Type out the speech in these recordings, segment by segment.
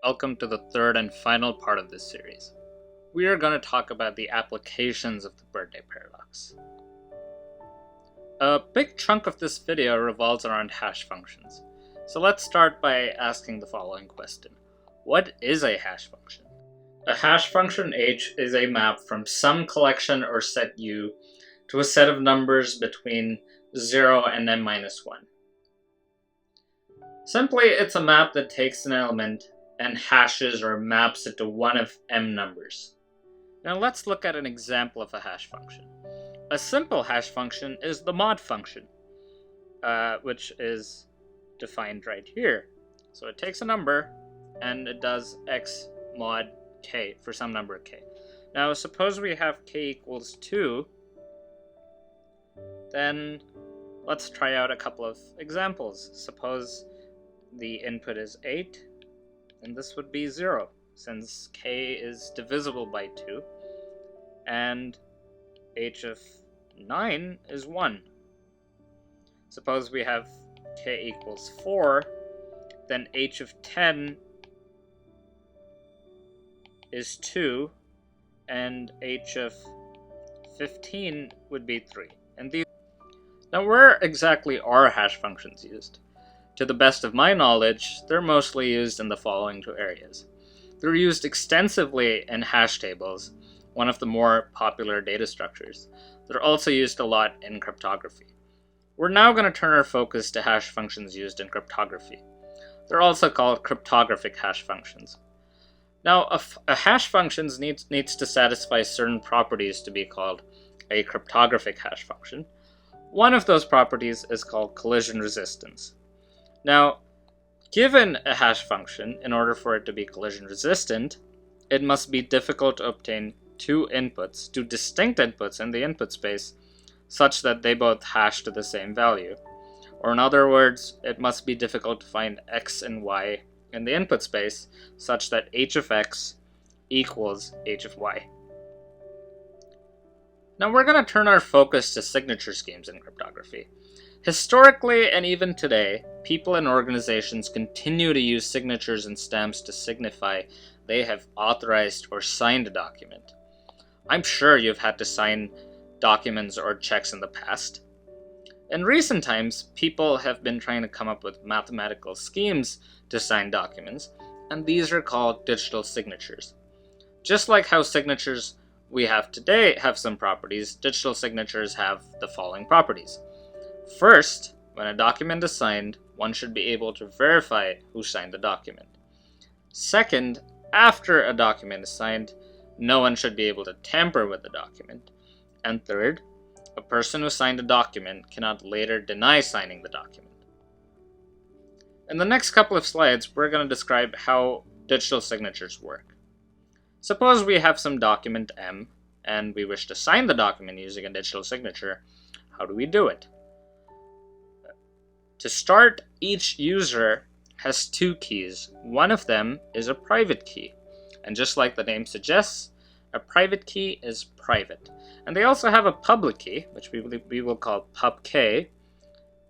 welcome to the third and final part of this series. We are going to talk about the applications of the birthday paradox. A big chunk of this video revolves around hash functions. So let's start by asking the following question. What is a hash function? A hash function H is a map from some collection or set U to a set of numbers between 0 and n-1. Simply, it's a map that takes an element and hashes or maps it to one of m numbers. Now let's look at an example of a hash function. A simple hash function is the mod function, which is defined right here. So it takes a number and it does x mod k for some number k. Now suppose we have k equals 2, then let's try out a couple of examples. Suppose the input is 8, and this would be 0, since k is divisible by 2, and h of 9 is 1. Suppose we have k equals 4, then h of 10 is 2, and h of 15 would be 3. And these. Now, where exactly are hash functions used? To the best of my knowledge, they're mostly used in the following two areas. They're used extensively in hash tables, one of the more popular data structures. They're also used a lot in cryptography. We're now going to turn our focus to hash functions used in cryptography. They're also called cryptographic hash functions. Now, a hash function needs to satisfy certain properties to be called a cryptographic hash function. One of those properties is called collision resistance. Now, given a hash function, in order for it to be collision resistant, it must be difficult to obtain two distinct inputs in the input space, such that they both hash to the same value. Or in other words, it must be difficult to find x and y in the input space, such that h of x equals h of y. Now we're going to turn our focus to signature schemes in cryptography. Historically, and even today, people and organizations continue to use signatures and stamps to signify they have authorized or signed a document. I'm sure you've had to sign documents or checks in the past. In recent times, people have been trying to come up with mathematical schemes to sign documents, and these are called digital signatures. Just like how signatures we have today have some properties, digital signatures have the following properties. First, when a document is signed, one should be able to verify who signed the document. Second, after a document is signed, no one should be able to tamper with the document. And third, a person who signed a document cannot later deny signing the document. In the next couple of slides, we're going to describe how digital signatures work. Suppose we have some document M, and we wish to sign the document using a digital signature. How do we do it? To start, each user has two keys. One of them is a private key. And just like the name suggests, a private key is private. And they also have a public key, which we will call pubk,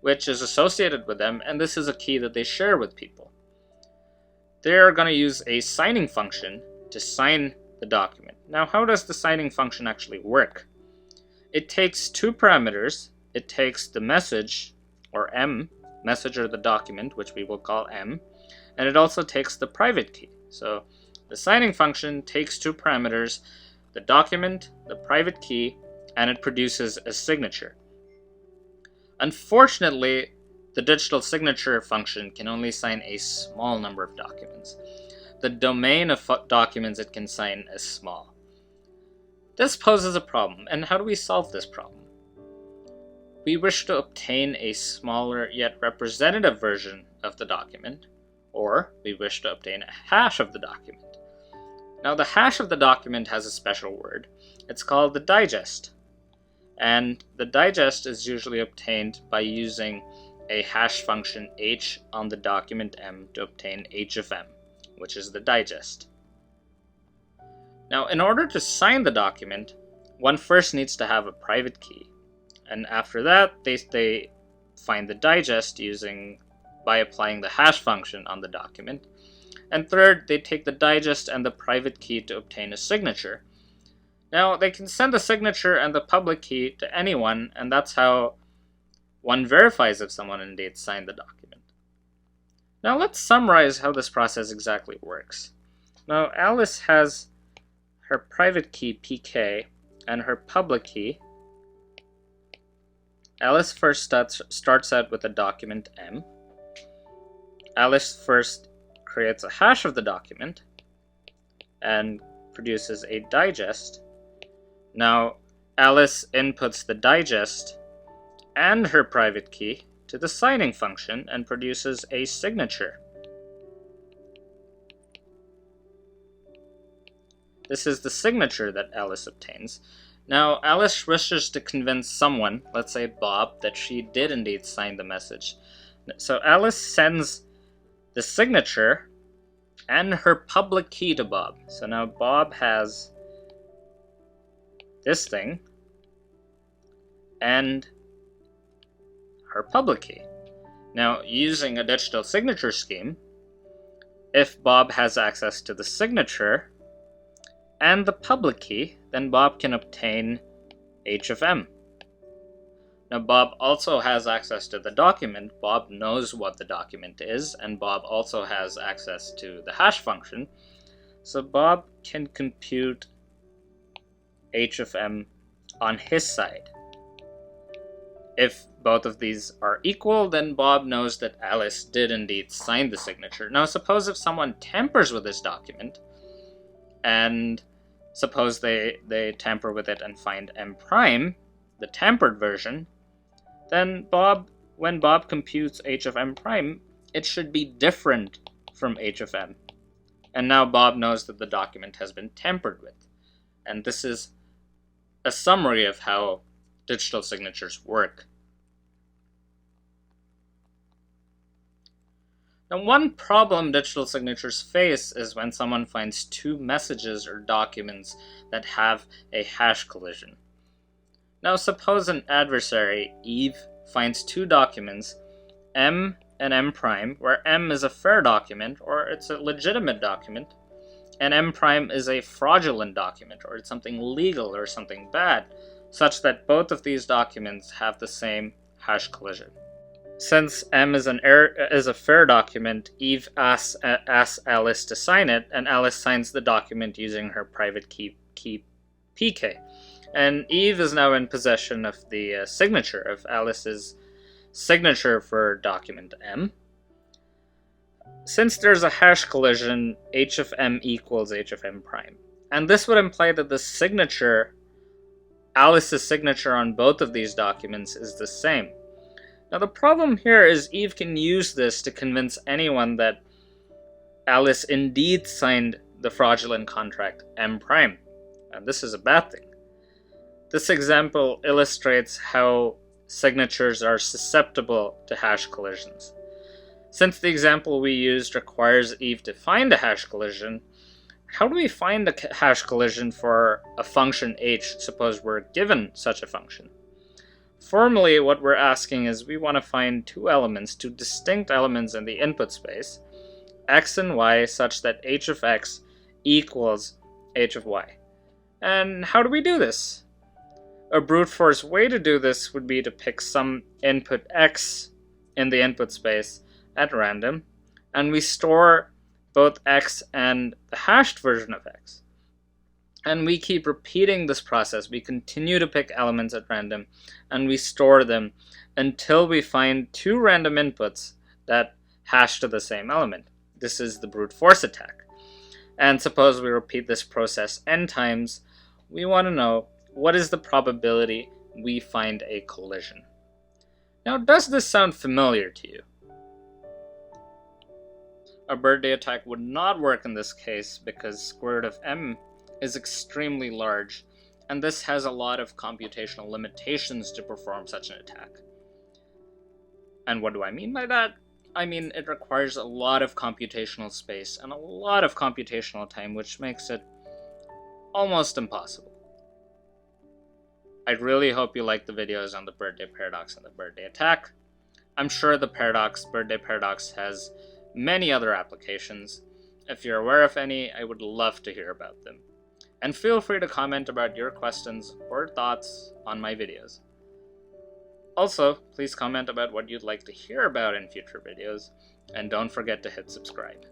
which is associated with them, and this is a key that they share with people. They're going to use a signing function to sign the document. Now, how does the signing function actually work? It takes two parameters. It takes the message, or M, message or the document, which we will call M, and it also takes the private key. So the signing function takes two parameters, the document, the private key, and it produces a signature. Unfortunately, the digital signature function can only sign a small number of documents. The domain of documents it can sign is small. This poses a problem, and how do we solve this problem? We wish to obtain a smaller yet representative version of the document, or we wish to obtain a hash of the document. Now, the hash of the document has a special word. It's called the digest. And the digest is usually obtained by using a hash function h on the document M to obtain h of m, which is the digest. Now, in order to sign the document, one first needs to have a private key. And after that, they find the digest by applying the hash function on the document. And third, they take the digest and the private key to obtain a signature. Now, they can send the signature and the public key to anyone, and that's how one verifies if someone indeed signed the document. Now, let's summarize how this process exactly works. Now, Alice has her private key, PK, and her public key. Alice first starts out with a document, M. Alice first creates a hash of the document and produces a digest. Now, Alice inputs the digest and her private key to the signing function and produces a signature. This is the signature that Alice obtains. Now, Alice wishes to convince someone, let's say Bob, that she did indeed sign the message. So Alice sends the signature and her public key to Bob. So now Bob has this thing and her public key. Now, using a digital signature scheme, if Bob has access to the signature and the public key, then Bob can obtain H of M. Now, Bob also has access to the document. Bob knows what the document is, and Bob also has access to the hash function. So Bob can compute H of M on his side. If both of these are equal, then Bob knows that Alice did indeed sign the signature. Now, suppose if someone tampers with this document, and suppose they tamper with it and find M prime, the tampered version, then when Bob computes H of M prime, it should be different from H of M. And now Bob knows that the document has been tampered with. And this is a summary of how digital signatures work. Now, one problem digital signatures face is when someone finds two messages or documents that have a hash collision. Now, suppose an adversary, Eve, finds two documents, M and M prime, where M is a fair document, or it's a legitimate document, and M prime is a fraudulent document, or it's something legal or something bad, such that both of these documents have the same hash collision. Since M is a fair document, Eve asks Alice to sign it, and Alice signs the document using her private key PK. And Eve is now in possession of the signature of Alice's signature for document M. Since there's a hash collision, H of M equals H of M prime. And this would imply that the signature, Alice's signature on both of these documents, is the same. Now, the problem here is Eve can use this to convince anyone that Alice indeed signed the fraudulent contract M prime, and this is a bad thing. This example illustrates how signatures are susceptible to hash collisions. Since the example we used requires Eve to find a hash collision, how do we find a hash collision for a function h, suppose we're given such a function? Formally, what we're asking is we want to find two distinct elements in the input space, x and y, such that h of x equals h of y. And how do we do this? A brute force way to do this would be to pick some input x in the input space at random, and we store both x and the hashed version of x. And we keep repeating this process. We continue to pick elements at random, and we store them until we find two random inputs that hash to the same element. This is the brute force attack. And suppose we repeat this process n times, we want to know what is the probability we find a collision. Now, does this sound familiar to you? A birthday attack would not work in this case because square root of m is extremely large, and this has a lot of computational limitations to perform such an attack. And what do I mean by that? I mean it requires a lot of computational space and a lot of computational time, which makes it almost impossible. I really hope you liked the videos on the birthday paradox and the birthday attack. I'm sure the birthday paradox has many other applications, If you're aware of any, I would love to hear about them. And feel free to comment about your questions or thoughts on my videos. Also, please comment about what you'd like to hear about in future videos, and don't forget to hit subscribe.